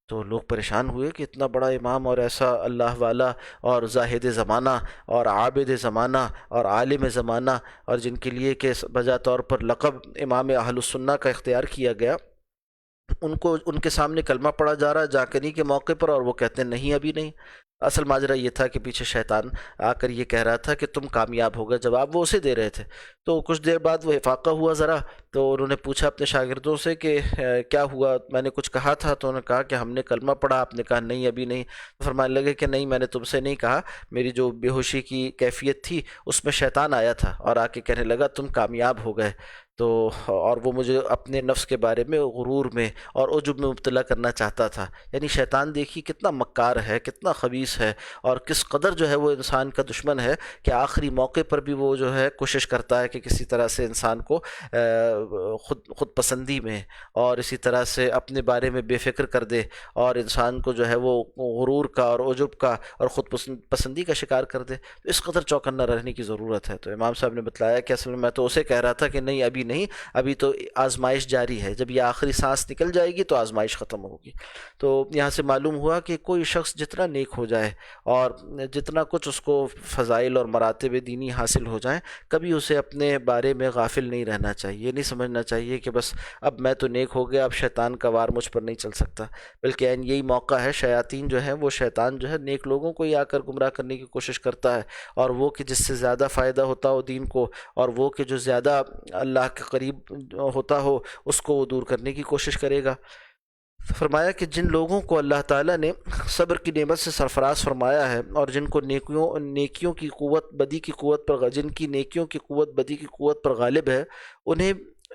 تو لوگ پریشان ہوئے کہ اتنا بڑا امام اور ایسا اللہ والا اور زاہد زمانہ اور عابد زمانہ اور عالم زمانہ، اور جن کے لیے کہ بجا طور پر لقب امام اہل السنہ کا اختیار کیا گیا، ان کو ان کے سامنے کلمہ پڑھا جا رہا ہے جاکنی کے موقع پر، اور وہ کہتے ہیں نہیں ابھی نہیں۔ اصل ماجرا یہ تھا کہ پیچھے شیطان آ کر یہ کہہ رہا تھا کہ تم کامیاب ہو گئے، جواب وہ اسے دے رہے تھے۔ تو کچھ دیر بعد وہ افاقہ ہوا ذرا، تو انہوں نے پوچھا اپنے شاگردوں سے کہ کیا ہوا، میں نے کچھ کہا تھا؟ تو انہوں نے کہا کہ ہم نے کلمہ پڑھا، آپ نے کہا نہیں ابھی نہیں۔ تو فرمانے لگے کہ نہیں، میں نے تم سے نہیں کہا، میری جو بے ہوشی کی کیفیت تھی اس میں شیطان آیا تھا اور آ کے کہنے لگا تم کامیاب ہو گئے۔ تو اور وہ مجھے اپنے نفس کے بارے میں غرور میں اور عجب میں مبتلا کرنا چاہتا تھا۔ یعنی شیطان دیکھیے کتنا مکار ہے، کتنا خبیث ہے، اور کس قدر جو ہے وہ انسان کا دشمن ہے کہ آخری موقع پر بھی وہ جو ہے کوشش کرتا ہے کہ کسی طرح سے انسان کو خود پسندی میں اور اسی طرح سے اپنے بارے میں بے فکر کر دے، اور انسان کو جو ہے وہ غرور کا اور عجب کا اور خود پسندی کا شکار کر دے۔ تو اس قدر چوکنا رہنے کی ضرورت ہے۔ تو امام صاحب نے بتلایا کہ اصل میں تو اسے کہہ رہا تھا کہ نہیں ابھی نہیں، ابھی تو آزمائش جاری ہے، جب یہ آخری سانس نکل جائے گی تو آزمائش ختم ہوگی۔ تو یہاں سے معلوم ہوا کہ کوئی شخص جتنا نیک ہو جائے اور جتنا کچھ اس کو فضائل اور مراتب دینی حاصل ہو جائیں، کبھی اسے اپنے بارے میں غافل نہیں رہنا چاہیے۔ یہ نہیں سمجھنا چاہیے کہ بس اب میں تو نیک ہو گیا، اب شیطان کا وار مجھ پر نہیں چل سکتا، بلکہ یہی موقع ہے، شیاطین جو ہیں وہ شیطان جو ہے نیک لوگوں کو ہی آ کر گمراہ کرنے کی کوشش کرتا ہے، اور وہ کہ جس سے زیادہ فائدہ ہوتا ہو دین کو، اور وہ کہ جو زیادہ اللہ کے قریب ہوتا ہو، اس کو وہ دور کرنے کی کوشش کرے گا۔ فرمایا کہ جن لوگوں کو اللہ تعالیٰ نے صبر کی نعمت سے سرفراز فرمایا ہے، اور جن کو نیکیوں کی قوت بدی کی قوت پر جن کی نیکیوں کی قوت بدی کی قوت پر غالب ہے،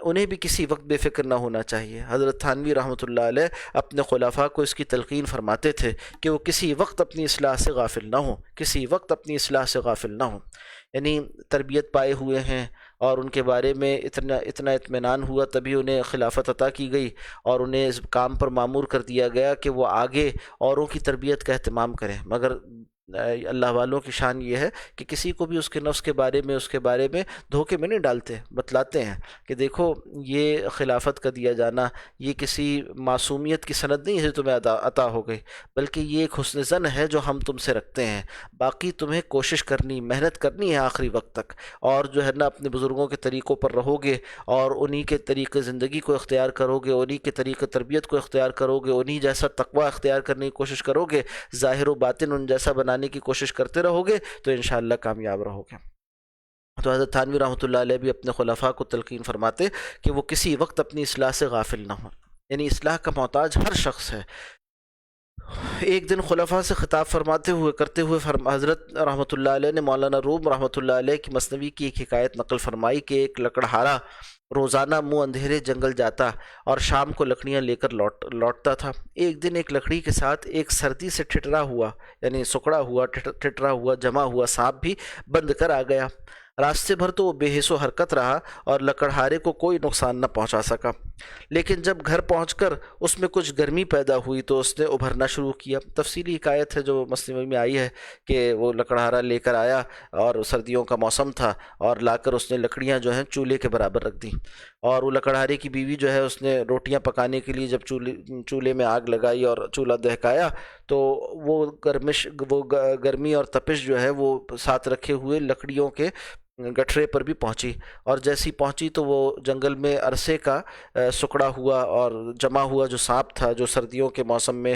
انہیں بھی کسی وقت بے فکر نہ ہونا چاہیے۔ حضرت تھانوی رحمۃ اللہ علیہ اپنے خلفاء کو اس کی تلقین فرماتے تھے کہ وہ کسی وقت اپنی اصلاح سے غافل نہ ہوں، کسی وقت اپنی اصلاح سے غافل نہ ہوں۔ یعنی تربیت پائے ہوئے ہیں اور ان کے بارے میں اتنا اطمینان ہوا، تبھی انہیں خلافت عطا کی گئی، اور انہیں اس کام پر مامور کر دیا گیا کہ وہ آگے اوروں کی تربیت کا اہتمام کریں۔ مگر اللہ والوں کی شان یہ ہے کہ کسی کو بھی اس کے نفس کے بارے میں دھوکے میں نہیں ڈالتے، بتلاتے ہیں کہ دیکھو یہ خلافت کا دیا جانا یہ کسی معصومیت کی سند نہیں ہے جو تمہیں عطا ہو گئی، بلکہ یہ ایک حسن ظن ہے جو ہم تم سے رکھتے ہیں۔ باقی تمہیں کوشش کرنی، محنت کرنی ہے آخری وقت تک، اور جو ہے نا اپنے بزرگوں کے طریقوں پر رہو گے، اور انہی کے طریقے زندگی کو اختیار کرو گے، انہی کے طریقے تربیت کو اختیار کرو گے، انہی جیسا تقوی اختیار کرنے کی کوشش کرو گے، ظاہر و باطن ان جیسا بنانے کی کوشش کرتے رہو گے، تو انشاءاللہ کامیاب رہو گے۔ تو حضرت تھانوی رحمۃ اللہ علیہ بھی اپنے خلفاء کو تلقین فرماتے کہ وہ کسی وقت اپنی اصلاح سے غافل نہ ہوں۔ یعنی اصلاح کا محتاج ہر شخص ہے۔ ایک دن خلفاء سے خطاب کرتے ہوئے حضرت رحمۃ اللہ علیہ نے مولانا روم رحمۃ اللہ علیہ کی مثنوی کی ایک حکایت نقل فرمائی کہ ایک لکڑہارا روزانہ منہ اندھیرے جنگل جاتا اور شام کو لکڑیاں لے کر لوٹتا تھا۔ ایک دن ایک لکڑی کے ساتھ ایک سردی سے ٹھٹرا ہوا یعنی سکڑا ہوا ٹھٹرا ہوا جمع ہوا سانپ بھی بند کر آ گیا۔ راستے بھر تو وہ بے حس و حرکت رہا اور لکڑہارے کو کوئی نقصان نہ پہنچا سکا، لیکن جب گھر پہنچ کر اس میں کچھ گرمی پیدا ہوئی تو اس نے ابھرنا شروع کیا۔ تفصیلی حکایت ہے جو مسلم میں آئی ہے کہ وہ لکڑہارا لے کر آیا اور سردیوں کا موسم تھا، اور لا کر اس نے لکڑیاں جو ہیں چولہے کے برابر رکھ دیں، اور وہ لکڑہارے کی بیوی جو ہے اس نے روٹیاں پکانے کے لیے جب چولہے میں آگ لگائی اور چولہا دہکایا تو وہ گرمی اور تپش جو ہے وہ ساتھ رکھے ہوئے لکڑیوں کے گٹھرے پر بھی پہنچی، اور جیسی پہنچی تو وہ جنگل میں عرصے کا سکڑا ہوا اور جمع ہوا جو سانپ تھا، جو سردیوں کے موسم میں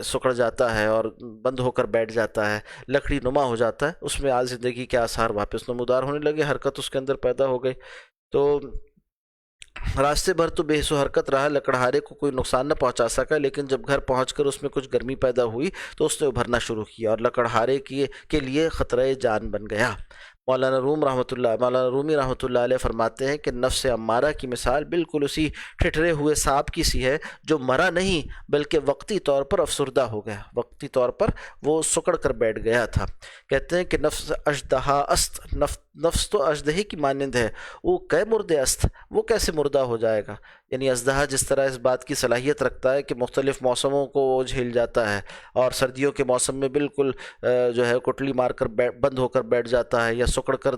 سکڑ جاتا ہے اور بند ہو کر بیٹھ جاتا ہے، لکڑی نما ہو جاتا ہے، اس میں آج زندگی کے آثار واپس نمودار ہونے لگے، حرکت اس کے اندر پیدا ہو گئی۔ تو راستے بھر تو بے حس و حرکت رہا، لکڑہارے کو کوئی نقصان نہ پہنچا سکا، لیکن جب گھر پہنچ کر اس میں کچھ گرمی پیدا ہوئی تو اس نے ابھرنا شروع کیا اور لکڑہارے کے لیے خطرہ جان بن گیا۔ مولانا رومی رحمۃ اللہ علیہ فرماتے ہیں کہ نفس امارہ کی مثال بالکل اسی ٹھٹرے ہوئے سانپ کی سی ہے جو مرا نہیں بلکہ وقتی طور پر افسردہ ہو گیا، وقتی طور پر وہ سکڑ کر بیٹھ گیا تھا۔ کہتے ہیں کہ نفس اژدہا است، نفس تو اژدہے کی مانند ہے، وہ کئے مرد است، وہ کیسے مردہ ہو جائے گا؟ یعنی اژدہا جس طرح اس بات کی صلاحیت رکھتا ہے کہ مختلف موسموں کو وہ جھیل جاتا ہے، اور سردیوں کے موسم میں بالکل جو ہے کٹلی مار کر بند ہو کر بیٹھ جاتا ہے یا سکڑ کر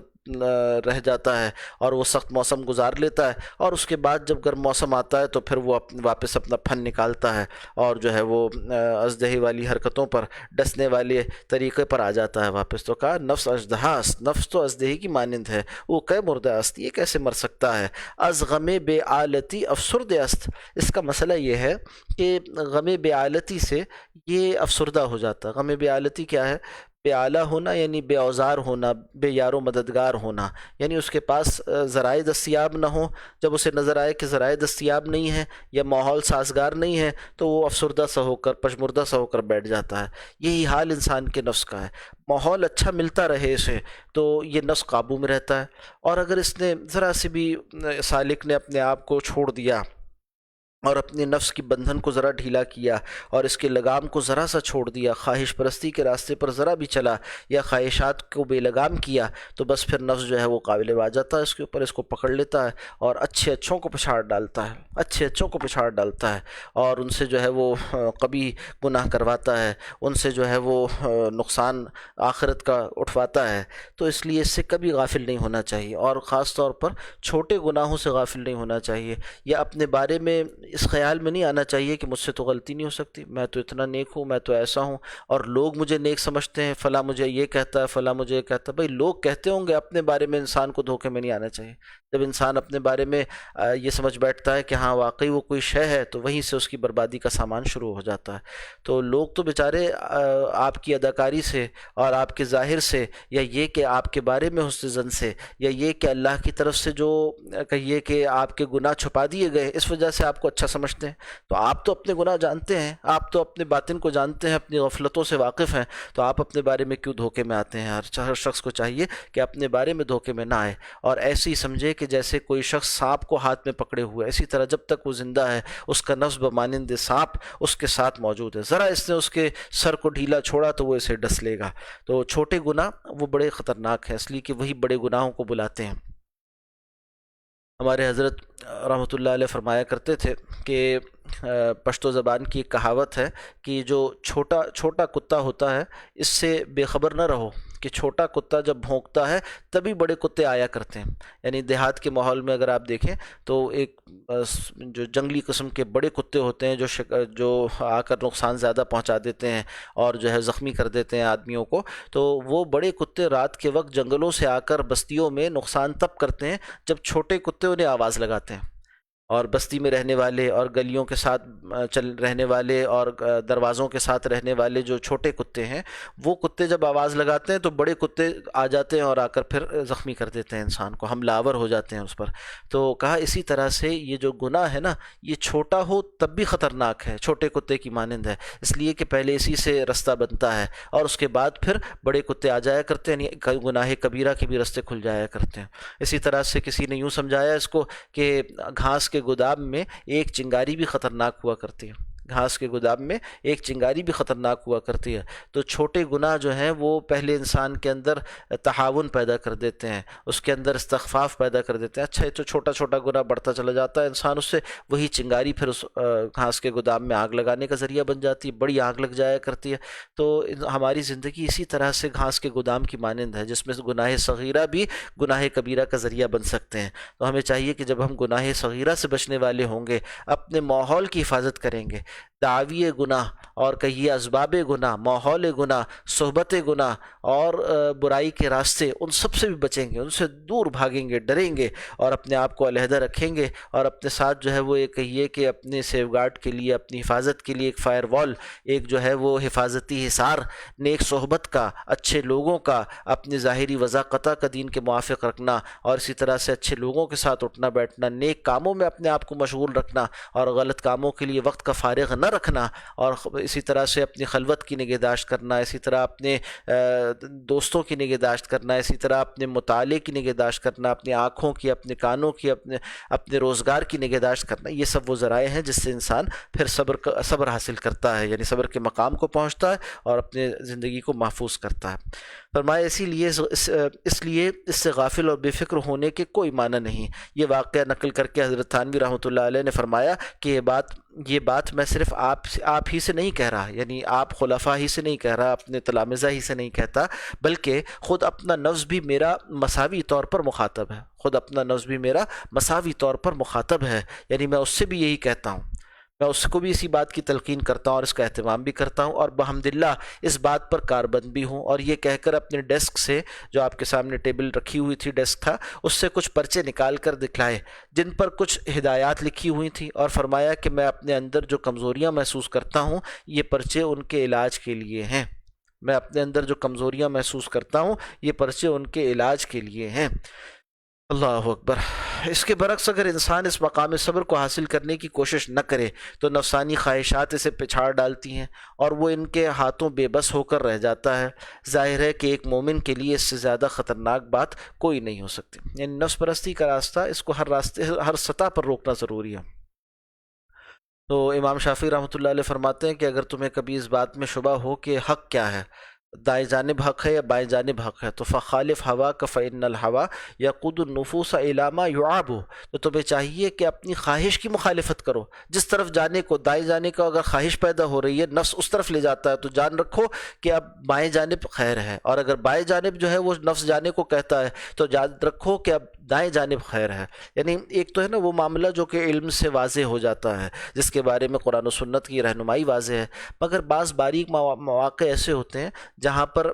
رہ جاتا ہے اور وہ سخت موسم گزار لیتا ہے، اور اس کے بعد جب گرم موسم آتا ہے تو پھر وہ واپس اپنا پھن نکالتا ہے اور جو ہے وہ اژدہے والی حرکتوں پر، ڈسنے والے طریقے پر آ جاتا ہے واپس۔ تو کہا نفس اژدہا است، نفس تو اژدہے کی مانند ہے، وہ کئے مردہ است، یہ کیسے مر سکتا ہے؟ از غم بے آلتی افسرد است، اس کا مسئلہ یہ ہے کہ غم بے آلتی سے یہ افسردہ ہو جاتا ہے۔ غم بے آلتی کیا ہے؟ بے آلہ ہونا یعنی بے اوزار ہونا، بے یار و مددگار ہونا، یعنی اس کے پاس ذرائع دستیاب نہ ہوں۔ جب اسے نظر آئے کہ ذرائع دستیاب نہیں ہیں یا ماحول سازگار نہیں ہے تو وہ افسردہ سا ہو کر، پشمردہ سا ہو کر بیٹھ جاتا ہے۔ یہی حال انسان کے نفس کا ہے۔ ماحول اچھا ملتا رہے اسے تو یہ نفس قابو میں رہتا ہے، اور اگر اس نے ذرا سی بھی، سالک نے اپنے آپ کو چھوڑ دیا اور اپنے نفس کی بندھن کو ذرا ڈھیلا کیا اور اس کے لگام کو ذرا سا چھوڑ دیا، خواہش پرستی کے راستے پر ذرا بھی چلا یا خواہشات کو بے لگام کیا، تو بس پھر نفس جو ہے وہ قابل آ جاتا ہے اس کے اوپر، اس کو پکڑ لیتا ہے اور اچھے اچھوں کو پچھاڑ ڈالتا ہے، اچھے اچھوں کو پچھاڑ ڈالتا ہے، اور ان سے جو ہے وہ قبیح گناہ کرواتا ہے، ان سے جو ہے وہ نقصان آخرت کا اٹھواتا ہے۔ تو اس لیے اس سے کبھی غافل نہیں ہونا چاہیے، اور خاص طور پر چھوٹے گناہوں سے غافل نہیں ہونا چاہیے، یا اپنے بارے میں اس خیال میں نہیں آنا چاہیے کہ مجھ سے تو غلطی نہیں ہو سکتی، میں تو اتنا نیک ہوں، میں تو ایسا ہوں، اور لوگ مجھے نیک سمجھتے ہیں، فلاں مجھے یہ کہتا ہے، فلاں مجھے یہ کہتا ہے۔ بھائی لوگ کہتے ہوں گے، اپنے بارے میں انسان کو دھوکے میں نہیں آنا چاہیے۔ جب انسان اپنے بارے میں یہ سمجھ بیٹھتا ہے کہ ہاں واقعی وہ کوئی شے ہے، تو وہیں سے اس کی بربادی کا سامان شروع ہو جاتا ہے۔ تو لوگ تو بیچارے آپ کی اداکاری سے اور آپ کے ظاہر سے، یا یہ کہ آپ کے بارے میں حسن ظن سے، یا یہ کہ اللہ کی طرف سے جو کہیے کہ آپ کے گناہ چھپا دیے گئے، اس وجہ سے آپ کو اچھا سمجھتے ہیں۔ تو آپ تو اپنے گناہ جانتے ہیں، آپ تو اپنے باطن کو جانتے ہیں، اپنی غفلتوں سے واقف ہیں، تو آپ اپنے بارے میں کیوں دھوکے میں آتے ہیں؟ ہر شخص کو چاہیے کہ اپنے بارے میں دھوکے میں نہ آئے، اور ایسے ہی سمجھے کہ جیسے کوئی شخص سانپ کو ہاتھ میں پکڑے ہوئے، اسی طرح جب تک وہ زندہ ہے اس کا نفس بمانند سانپ اس کے ساتھ موجود ہے، ذرا اس نے اس کے سر کو ڈھیلا چھوڑا تو وہ اسے ڈس لے گا۔ تو چھوٹے گناہ وہ بڑے خطرناک ہیں، اس لیے کہ وہی بڑے گناہوں کو بلاتے ہیں۔ ہمارے حضرت رحمۃ اللہ علیہ فرمایا کرتے تھے کہ پشتو زبان کی ایک کہاوت ہے کہ جو چھوٹا کتا ہوتا ہے اس سے بے خبر نہ رہو کہ چھوٹا کتا جب بھونکتا ہے تبھی بڑے کتے آیا کرتے ہیں۔ یعنی دیہات کے ماحول میں اگر آپ دیکھیں تو ایک جو جنگلی قسم کے بڑے کتے ہوتے ہیں جو آ کر نقصان زیادہ پہنچا دیتے ہیں اور جو ہے زخمی کر دیتے ہیں آدمیوں کو، تو وہ بڑے کتے رات کے وقت جنگلوں سے آ کر بستیوں میں نقصان تب کرتے ہیں جب چھوٹے کتے انہیں آواز لگاتے ہیں، اور بستی میں رہنے والے اور گلیوں کے ساتھ رہنے والے اور دروازوں کے ساتھ رہنے والے جو چھوٹے کتے ہیں، وہ کتے جب آواز لگاتے ہیں تو بڑے کتے آ جاتے ہیں اور آ کر پھر زخمی کر دیتے ہیں انسان کو، حملہ آور ہو جاتے ہیں اس پر۔ تو کہا اسی طرح سے یہ جو گناہ ہے نا، یہ چھوٹا ہو تب بھی خطرناک ہے، چھوٹے کتے کی مانند ہے، اس لیے کہ پہلے اسی سے رستہ بنتا ہے اور اس کے بعد پھر بڑے کتے آ جایا کرتے ہیں، یعنی گناہ کبیرہ کے بھی رستے کھل جایا کرتے ہیں۔ اسی طرح سے کسی نے یوں سمجھایا اس کو کہ گھاس کے گودام میں ایک چنگاری بھی خطرناک ہوا کرتی ہے، گھاس کے گودام میں ایک چنگاری بھی خطرناک ہوا کرتی ہے۔ تو چھوٹے گناہ جو ہیں وہ پہلے انسان کے اندر تہاون پیدا کر دیتے ہیں، اس کے اندر استخفاف پیدا کر دیتے ہیں۔ اچھا یہ تو چھوٹا چھوٹا گناہ بڑھتا چلا جاتا ہے، انسان اس سے وہی چنگاری پھر اس گھاس کے گودام میں آگ لگانے کا ذریعہ بن جاتی ہے، بڑی آگ لگ جایا کرتی ہے۔ تو ہماری زندگی اسی طرح سے گھاس کے گودام کی مانند ہے، جس میں گناہ صغیرہ بھی گناہ کبیرہ کا ذریعہ بن سکتے ہیں۔ تو ہمیں چاہیے کہ جب ہم گناہ صغیرہ سے بچنے والے ہوں گے، اپنے ماحول کی حفاظت کریں گے، دعوی گناہ اور کہیے اسباب گناہ، ماحول گناہ، صحبت گناہ اور برائی کے راستے، ان سب سے بھی بچیں گے، ان سے دور بھاگیں گے، ڈریں گے اور اپنے آپ کو علیحدہ رکھیں گے، اور اپنے ساتھ جو ہے وہ یہ کہیے کہ اپنے سیف گارڈ کے لیے، اپنی حفاظت کے لیے ایک فائر وال، ایک جو ہے وہ حفاظتی حصار نیک صحبت کا، اچھے لوگوں کا، اپنی ظاہری وضاقتہ کا دین کے موافق رکھنا، اور اسی طرح سے اچھے لوگوں کے ساتھ اٹھنا بیٹھنا، نیک کاموں میں اپنے آپ کو مشغول رکھنا، اور غلط کاموں کے لیے وقت کا فارغ نہ رکھنا، اور اسی طرح سے اپنی خلوت کی نگہداشت کرنا، اسی طرح اپنے دوستوں کی نگہداشت کرنا، اسی طرح اپنے مطالعے کی نگہداشت کرنا، اپنی آنکھوں کی، اپنے کانوں کی، اپنے روزگار کی نگہداشت کرنا، یہ سب وہ ذرائع ہیں جس سے انسان پھر صبر حاصل کرتا ہے، یعنی صبر کے مقام کو پہنچتا ہے اور اپنے زندگی کو محفوظ کرتا ہے۔ فرمایا اسی لیے اس سے غافل اور بے فکر ہونے کے کوئی معنی نہیں۔ یہ واقعہ نقل کر کے حضرت تھانوی رحمۃ اللہ علیہ نے فرمایا کہ یہ بات میں صرف آپ ہی سے نہیں کہہ رہا، یعنی آپ خلفاء ہی سے نہیں کہہ رہا، اپنے تلامذہ ہی سے نہیں کہتا، بلکہ خود اپنا نفس بھی میرا مساوی طور پر مخاطب ہے، خود اپنا نفس بھی میرا مساوی طور پر مخاطب ہے، یعنی میں اس سے بھی یہی کہتا ہوں، میں اس کو بھی اسی بات کی تلقین کرتا ہوں اور اس کا اہتمام بھی کرتا ہوں، اور بحمداللہ اس بات پر کاربند بھی ہوں۔ اور یہ کہہ کر اپنے ڈیسک سے، جو آپ کے سامنے ٹیبل رکھی ہوئی تھی، ڈیسک تھا، اس سے کچھ پرچے نکال کر دکھلائے جن پر کچھ ہدایات لکھی ہوئی تھیں، اور فرمایا کہ میں اپنے اندر جو کمزوریاں محسوس کرتا ہوں یہ پرچے ان کے علاج کے لیے ہیں، میں اپنے اندر جو کمزوریاں محسوس کرتا ہوں یہ پرچے ان کے علاج کے لیے ہیں۔ اللہ اکبر۔ اس کے برعکس اگر انسان اس مقام صبر کو حاصل کرنے کی کوشش نہ کرے تو نفسانی خواہشات اسے پچھاڑ ڈالتی ہیں اور وہ ان کے ہاتھوں بے بس ہو کر رہ جاتا ہے۔ ظاہر ہے کہ ایک مومن کے لیے اس سے زیادہ خطرناک بات کوئی نہیں ہو سکتی، یعنی نفس پرستی کا راستہ، اس کو ہر سطح پر روکنا ضروری ہے۔ تو امام شافعی رحمۃ اللہ علیہ فرماتے ہیں کہ اگر تمہیں کبھی اس بات میں شبہ ہو کہ حق کیا ہے، دائیں جانب حق ہے یا بائیں جانب حق ہے، تو فخالف ہوا کا فإن الہوا یقود النفوس الی ما یعاب، تو تمہیں چاہیے کہ اپنی خواہش کی مخالفت کرو، جس طرف جانے کو، دائیں جانے کو اگر خواہش پیدا ہو رہی ہے، نفس اس طرف لے جاتا ہے، تو جان رکھو کہ اب بائیں جانب خیر ہے، اور اگر بائیں جانب جو ہے وہ نفس جانے کو کہتا ہے تو جان رکھو کہ اب دائیں جانب خیر ہے۔ یعنی ایک تو ہے نا وہ معاملہ جو کہ علم سے واضح ہو جاتا ہے، جس کے بارے میں قرآن و سنت کی رہنمائی واضح ہے، مگر بعض باریک مواقع ایسے ہوتے ہیں جہاں پر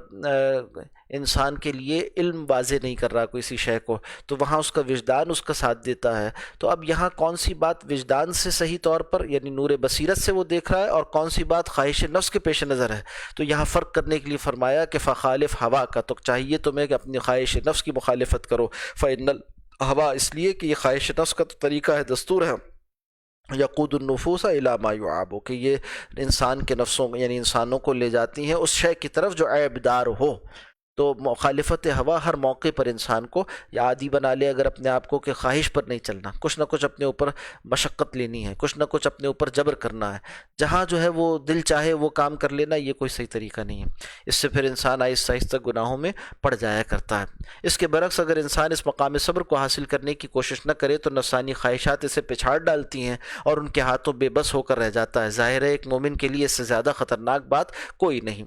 انسان کے لیے علم واضح نہیں کر رہا کوئی سی شے کو، تو وہاں اس کا وجدان اس کا ساتھ دیتا ہے۔ تو اب یہاں کون سی بات وجدان سے صحیح طور پر، یعنی نور بصیرت سے وہ دیکھ رہا ہے، اور کون سی بات خواہش نفس کے پیش نظر ہے، تو یہاں فرق کرنے کے لیے فرمایا کہ فخالف ہوا کا، تو چاہیے تمہیں کہ اپنی خواہش نفس کی مخالفت کرو، فإن الہوا، اس لیے کہ یہ خواہش نفس کا تو طریقہ ہے، دستور ہے، یقود النفوس الی ما یعاب، کہ یہ انسان کے نفسوں، یعنی انسانوں کو لے جاتی ہیں اس شے کی طرف جو عیب دار ہو۔ تو مخالفت ہوا ہر موقع پر انسان کو یا عادی بنا لے اگر اپنے آپ کو، کہ خواہش پر نہیں چلنا، کچھ نہ کچھ اپنے اوپر مشقت لینی ہے، کچھ نہ کچھ اپنے اوپر جبر کرنا ہے، جہاں جو ہے وہ دل چاہے وہ کام کر لینا، یہ کوئی صحیح طریقہ نہیں ہے، اس سے پھر انسان آہستہ آہستہ گناہوں میں پڑ جایا کرتا ہے۔ اس کے برعکس اگر انسان اس مقام صبر کو حاصل کرنے کی کوشش نہ کرے تو نفسانی خواہشات اسے پچھاڑ ڈالتی ہیں اور ان کے ہاتھوں بے بس ہو کر رہ جاتا ہے۔ ظاہر ہے ایک مومن کے لیے اس سے زیادہ خطرناک بات کوئی نہیں۔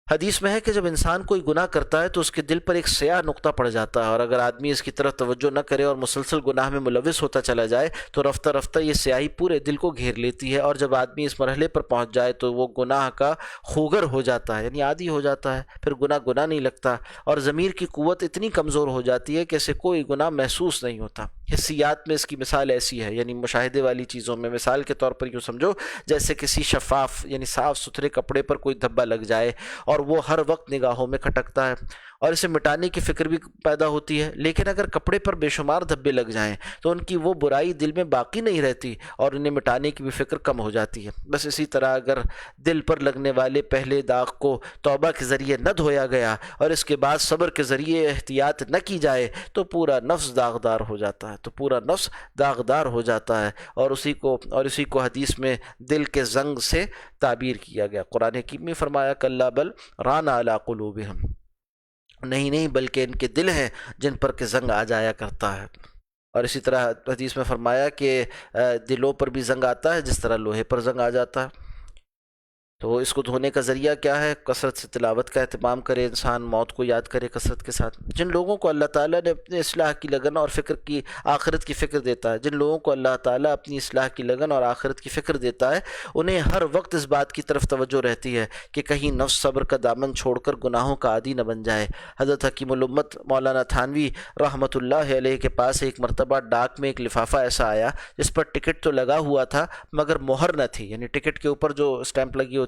حدیث میں ہے کہ جب انسان کوئی گناہ کرتا ہے تو اس کے دل پر ایک سیاہ نقطہ پڑ جاتا ہے، اور اگر آدمی اس کی طرف توجہ نہ کرے اور مسلسل گناہ میں ملوث ہوتا چلا جائے تو رفتہ رفتہ یہ سیاہی پورے دل کو گھیر لیتی ہے، اور جب آدمی اس مرحلے پر پہنچ جائے تو وہ گناہ کا خوگر ہو جاتا ہے، یعنی عادی ہو جاتا ہے، پھر گناہ نہیں لگتا، اور ضمیر کی قوت اتنی کمزور ہو جاتی ہے کہ اسے کوئی گناہ محسوس نہیں ہوتا۔ حسیات میں اس کی مثال ایسی ہے، یعنی مشاہدے والی چیزوں میں، مثال کے طور پر یوں سمجھو جیسے کسی شفاف یعنی صاف ستھرے کپڑے پر کوئی دھبا لگ جائے اور وہ ہر وقت نگاہوں میں کھٹکتا ہے اور اسے مٹانے کی فکر بھی پیدا ہوتی ہے، لیکن اگر کپڑے پر بے شمار دھبے لگ جائیں تو ان کی وہ برائی دل میں باقی نہیں رہتی اور انہیں مٹانے کی بھی فکر کم ہو جاتی ہے۔ بس اسی طرح اگر دل پر لگنے والے پہلے داغ کو توبہ کے ذریعے نہ دھویا گیا اور اس کے بعد صبر کے ذریعے احتیاط نہ کی جائے تو پورا نفس داغدار ہو جاتا ہے، اور اسی کو حدیث میں دل کے زنگ سے تعبیر کیا گیا۔ قرآن حکیم میں فرمایا کلا بل ران علی قلوبہم، نہیں بلکہ ان کے دل ہیں جن پر کہ زنگ آ جایا کرتا ہے۔ اور اسی طرح حدیث میں فرمایا کہ دلوں پر بھی زنگ آتا ہے جس طرح لوہے پر زنگ آ جاتا ہے۔ تو اس کو دھونے کا ذریعہ کیا ہے؟ کثرت سے تلاوت کا اہتمام کرے انسان، موت کو یاد کرے کثرت کے ساتھ۔ جن لوگوں کو اللہ تعالیٰ نے اپنے اصلاح کی لگن اور آخرت کی فکر دیتا ہے، جن لوگوں کو اللہ تعالیٰ اپنی اصلاح کی لگن اور آخرت کی فکر دیتا ہے، انہیں ہر وقت اس بات کی طرف توجہ رہتی ہے کہ کہیں نفس صبر کا دامن چھوڑ کر گناہوں کا عادی نہ بن جائے۔ حضرت حکیم الامت مولانا تھانوی رحمۃ اللہ علیہ کے پاس ایک مرتبہ ڈاک میں ایک لفافہ ایسا آیا جس پر ٹکٹ تو لگا ہوا تھا مگر مہر نہ تھی، یعنی ٹکٹ کے اوپر جو اسٹیمپ لگی ہوتی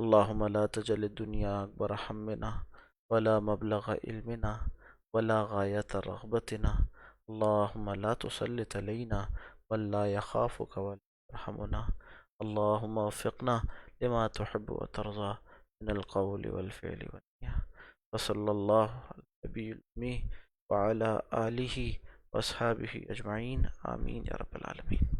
اللهم لا تجعل الدنيا أكبر همنا ولا مبلغ علمنا ولا غاية رغبتنا. اللهم لا تسلط علينا من لا يخافك ولا يرحمنا. اللهم وفقنا لما تحب وترضى من القول والفعل والنية. وصلى الله على النبي الأمي وعلى آله وأصحابه أجمعين. آمين يا رب العالمين.